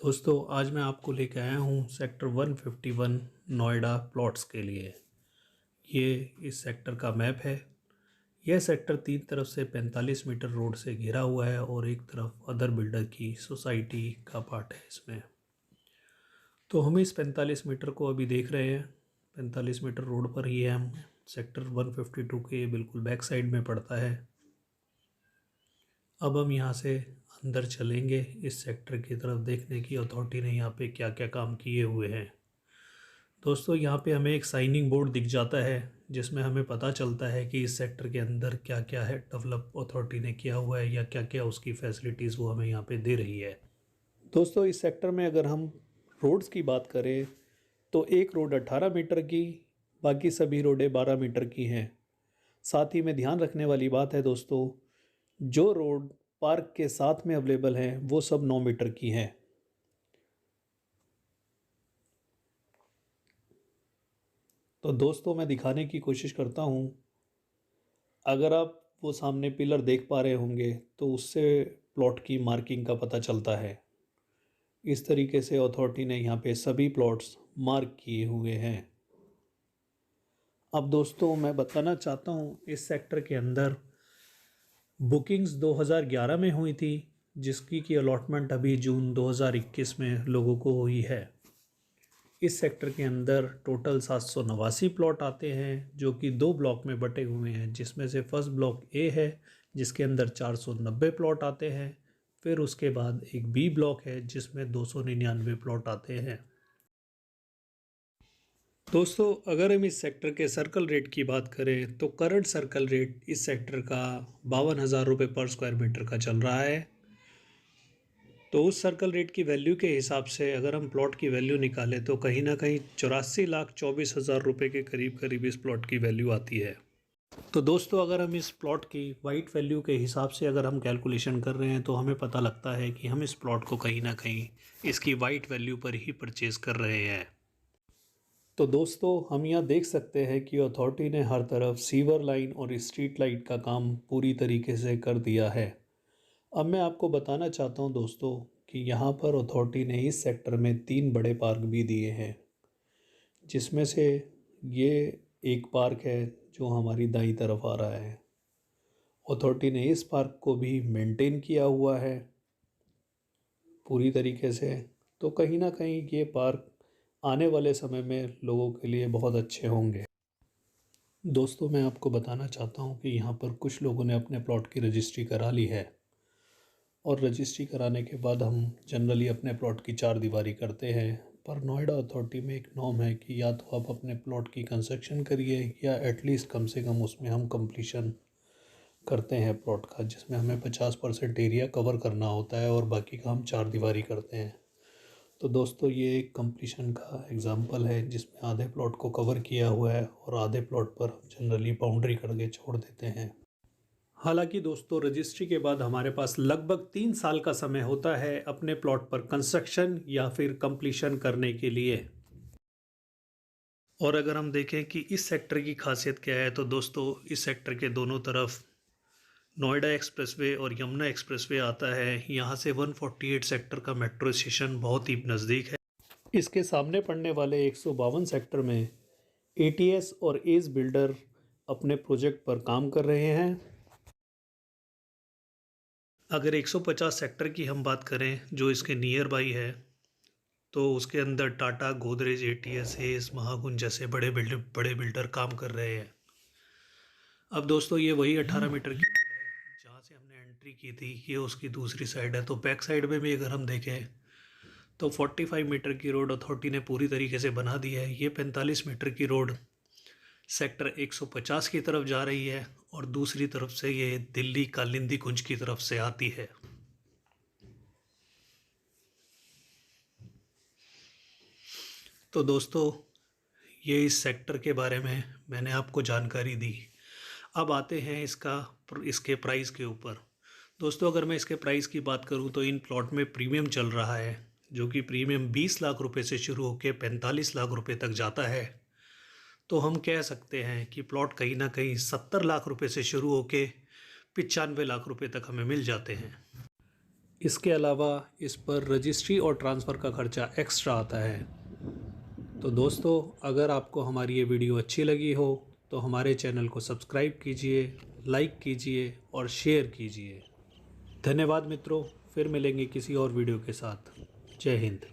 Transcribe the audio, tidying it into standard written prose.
दोस्तों आज मैं आपको लेकर आया हूँ सेक्टर 151 नोएडा प्लॉट्स के लिए। ये इस सेक्टर का मैप है। यह सेक्टर तीन तरफ से 45 मीटर रोड से घिरा हुआ है और एक तरफ अदर बिल्डर की सोसाइटी का पार्ट है इसमें। तो हम इस 45 मीटर को अभी देख रहे हैं। 45 मीटर रोड पर ही है हम। सेक्टर 152 के बिल्कुल बैक साइड में पड़ता है। अब हम यहाँ से अंदर चलेंगे इस सेक्टर की तरफ, देखने की अथॉरिटी ने यहाँ पे क्या क्या काम किए हुए हैं। दोस्तों यहाँ पे हमें एक साइनिंग बोर्ड दिख जाता है जिसमें हमें पता चलता है कि इस सेक्टर के अंदर क्या क्या है डेवलप अथॉरिटी ने किया हुआ है या क्या क्या उसकी फैसिलिटीज़ वो हमें यहाँ पे दे रही है। दोस्तों इस सेक्टर में अगर हम रोड्स की बात करें तो एक रोड 18 मीटर की, बाकी सभी रोडें 12 मीटर की हैं। साथ ही में ध्यान रखने वाली बात है दोस्तों, जो रोड पार्क के साथ में अवेलेबल हैं वो सब 9 मीटर की हैं। तो दोस्तों मैं दिखाने की कोशिश करता हूँ। अगर आप वो सामने पिलर देख पा रहे होंगे तो उससे प्लॉट की मार्किंग का पता चलता है। इस तरीके से अथॉरिटी ने यहाँ पे सभी प्लॉट्स मार्क किए हुए हैं। अब दोस्तों मैं बताना चाहता हूँ इस सेक्टर के अंदर बुकिंग्स 2011 में हुई थी, जिसकी की अलॉटमेंट अभी जून 2021 में लोगों को हुई है। इस सेक्टर के अंदर टोटल 789 प्लॉट आते हैं जो कि दो ब्लॉक में बटे हुए हैं, जिसमें से फर्स्ट ब्लॉक ए है जिसके अंदर 490 प्लॉट आते हैं। फिर उसके बाद एक बी ब्लॉक है जिसमें 299 प्लॉट आते हैं। दोस्तों अगर हम इस सेक्टर के सर्कल रेट की बात करें तो करंट सर्कल रेट इस सेक्टर का 52,000 रुपये पर स्क्वायर मीटर का चल रहा है। तो उस सर्कल रेट की वैल्यू के हिसाब से अगर हम प्लॉट की वैल्यू निकालें तो कहीं ना कहीं 84,24,000 रुपये के करीब करीब इस प्लॉट की वैल्यू आती है। तो दोस्तों अगर हम इस प्लॉट की वाइट वैल्यू के हिसाब से अगर हम कैलकुलेशन कर रहे हैं तो हमें पता लगता है कि हम इस प्लॉट को कहीं ना कहीं इसकी वाइट वैल्यू पर ही परचेज़ कर रहे हैं। तो दोस्तों हम यहाँ देख सकते हैं कि अथॉरिटी ने हर तरफ सीवर लाइन और स्ट्रीट लाइट का काम पूरी तरीके से कर दिया है। अब मैं आपको बताना चाहता हूँ दोस्तों कि यहाँ पर अथॉरिटी ने इस सेक्टर में 3 बड़े पार्क भी दिए हैं, जिसमें से ये एक पार्क है जो हमारी दाईं तरफ आ रहा है। अथॉरिटी ने इस पार्क को भी मेंटेन किया हुआ है पूरी तरीके से। तो कहीं ना कहीं ये पार्क आने वाले समय में लोगों के लिए बहुत अच्छे होंगे। दोस्तों मैं आपको बताना चाहता हूँ कि यहाँ पर कुछ लोगों ने अपने प्लॉट की रजिस्ट्री करा ली है और रजिस्ट्री कराने के बाद हम जनरली अपने प्लॉट की चार दीवारी करते हैं। पर नोएडा अथॉरिटी में एक नॉर्म है कि या तो आप अपने प्लॉट की कंस्ट्रक्शन करिए या एटलीस्ट कम से कम उसमें हम कंप्लीशन करते हैं प्लॉट का, जिसमें हमें 50% एरिया कवर करना होता है और बाकी का हम चार दीवारी करते हैं। तो दोस्तों ये एक कंप्लीशन का एग्जांपल है जिसमें आधे प्लॉट को कवर किया हुआ है और आधे प्लॉट पर जनरली बाउंड्री करके छोड़ देते हैं। हालांकि दोस्तों रजिस्ट्री के बाद हमारे पास लगभग 3 साल का समय होता है अपने प्लॉट पर कंस्ट्रक्शन या फिर कंप्लीशन करने के लिए। और अगर हम देखें कि इस सेक्टर की खासियत क्या है तो दोस्तों इस सेक्टर के दोनों तरफ नोएडा एक्सप्रेसवे और यमुना एक्सप्रेसवे आता है। यहाँ से 148 सेक्टर का मेट्रो स्टेशन बहुत ही नज़दीक है। इसके सामने पड़ने वाले 152 सेक्टर में एटीएस और एज बिल्डर अपने प्रोजेक्ट पर काम कर रहे हैं। अगर 150 सेक्टर की हम बात करें जो इसके नियर बाई है तो उसके अंदर टाटा, गोदरेज, एटीएस, एस, महागुन जैसे बड़े बिल्डर काम कर रहे हैं। अब दोस्तों ये वही 18 मीटर की रोड है जहाँ से हमने एंट्री की थी, ये उसकी दूसरी साइड है। तो बैक साइड में भी अगर हम देखें तो 45 मीटर की रोड अथॉरिटी ने पूरी तरीके से बना दी है। ये 45 मीटर की रोड सेक्टर 150 की तरफ जा रही है और दूसरी तरफ से ये दिल्ली कालिंदी कुंज की तरफ से आती है। तो दोस्तों ये इस सेक्टर के बारे में मैंने आपको जानकारी दी। अब आते हैं इसके प्राइस के ऊपर। दोस्तों अगर मैं इसके प्राइस की बात करूं तो इन प्लॉट में प्रीमियम चल रहा है, जो कि प्रीमियम 20 लाख रुपए से शुरू होकर 45 लाख रुपए तक जाता है। तो हम कह सकते हैं कि प्लॉट कहीं ना कहीं 70 लाख रुपए से शुरू होकर 95 लाख रुपए तक हमें मिल जाते हैं। इसके अलावा इस पर रजिस्ट्री और ट्रांसफ़र का ख़र्चा एक्स्ट्रा आता है। तो दोस्तों, अगर आपको हमारी ये वीडियो अच्छी लगी हो तो हमारे चैनल को सब्सक्राइब कीजिए, लाइक कीजिए और शेयर कीजिए। धन्यवाद मित्रों, फिर मिलेंगे किसी और वीडियो के साथ। जय हिंद।